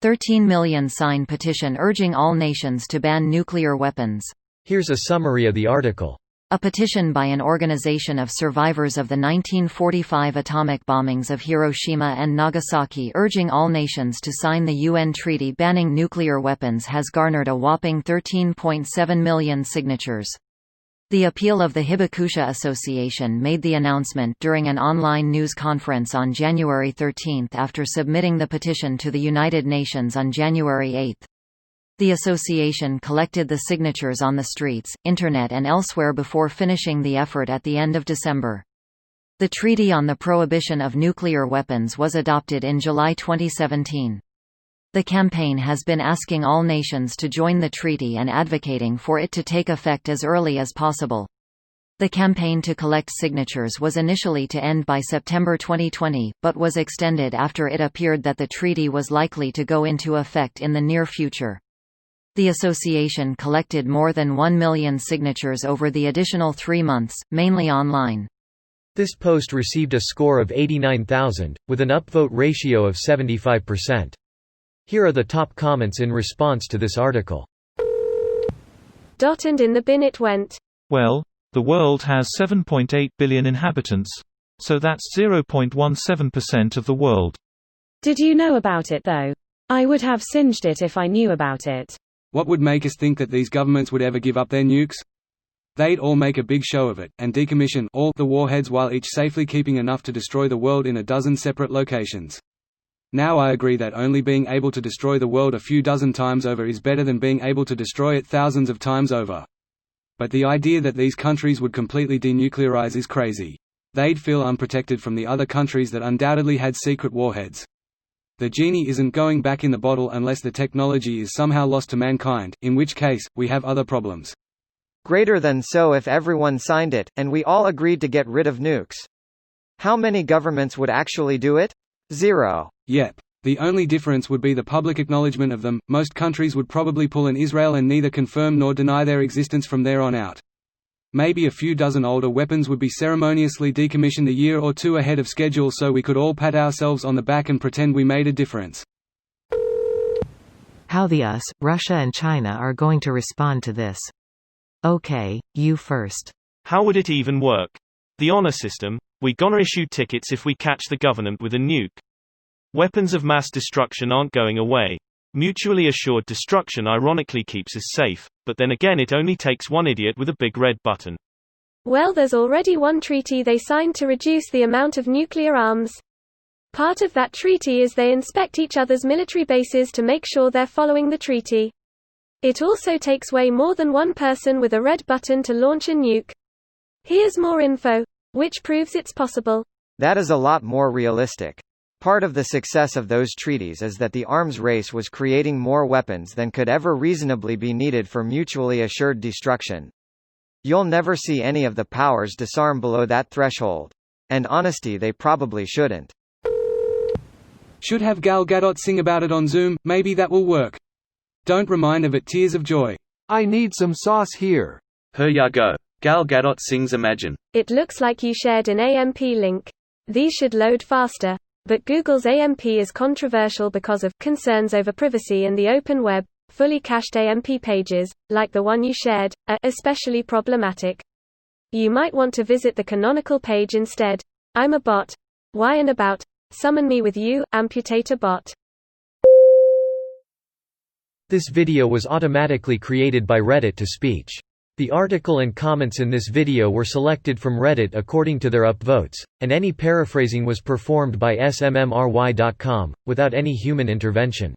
13 million sign petition urging all nations to ban nuclear weapons. Here's a summary of the article. A petition by an organization of survivors of the 1945 atomic bombings of Hiroshima and Nagasaki urging all nations to sign the UN treaty banning nuclear weapons has garnered a whopping 13.7 million signatures. The appeal of the Hibakusha Association made the announcement during an online news conference on January 13 after submitting the petition to the United Nations on January 8. The association collected the signatures on the streets, internet and elsewhere before finishing the effort at the end of December. The Treaty on the Prohibition of Nuclear Weapons was adopted in July 2017. The campaign has been asking all nations to join the treaty and advocating for it to take effect as early as possible. The campaign to collect signatures was initially to end by September 2020, but was extended after it appeared that the treaty was likely to go into effect in the near future. The association collected more than 1 million signatures over the additional 3 months, mainly online. This post received a score of 89,000, with an upvote ratio of 75%. Here are the top comments in response to this article. And in the bin it went. Well, the world has 7.8 billion inhabitants. So that's 0.17% of the world. Did you know about it though? I would have singed it if I knew about it. What would make us think that these governments would ever give up their nukes? They'd all make a big show of it, and decommission all the warheads while each safely keeping enough to destroy the world in a dozen separate locations. Now I agree that only being able to destroy the world a few dozen times over is better than being able to destroy it thousands of times over. But the idea that these countries would completely denuclearize is crazy. They'd feel unprotected from the other countries that undoubtedly had secret warheads. The genie isn't going back in the bottle unless the technology is somehow lost to mankind, in which case, we have other problems. Greater than so if everyone signed it, and we all agreed to get rid of nukes. How many governments would actually do it? 0. Yep. The only difference would be the public acknowledgement of them. Most countries would probably pull an Israel and neither confirm nor deny their existence from there on out. Maybe a few dozen older weapons would be ceremoniously decommissioned a year or two ahead of schedule so we could all pat ourselves on the back and pretend we made a difference. How the US, Russia and China are going to respond to this. Okay, you first. How would it even work? The honor system? We gonna issue tickets if we catch the government with a nuke. Weapons of mass destruction aren't going away. Mutually assured destruction ironically keeps us safe, but then again it only takes one idiot with a big red button. Well, there's already one treaty they signed to reduce the amount of nuclear arms. Part of that treaty is they inspect each other's military bases to make sure they're following the treaty. It also takes way more than one person with a red button to launch a nuke. Here's more info, which proves it's possible. That is a lot more realistic. Part of the success of those treaties is that the arms race was creating more weapons than could ever reasonably be needed for mutually assured destruction. You'll never see any of the powers disarm below that threshold. And honesty, they probably shouldn't. Should have Gal Gadot sing about it on Zoom, maybe that will work. Don't remind of it, tears of joy. I need some sauce here. Here ya go. Gal Gadot sings Imagine. It looks like you shared an AMP link. These should load faster. But Google's AMP is controversial because of concerns over privacy in the open web. Fully cached AMP pages, like the one you shared, are especially problematic. You might want to visit the canonical page instead. I'm a bot. Why and about? Summon me with you, amputate a bot. This video was automatically created by Reddit to speech. The article and comments in this video were selected from Reddit according to their upvotes, and any paraphrasing was performed by smmry.com, without any human intervention.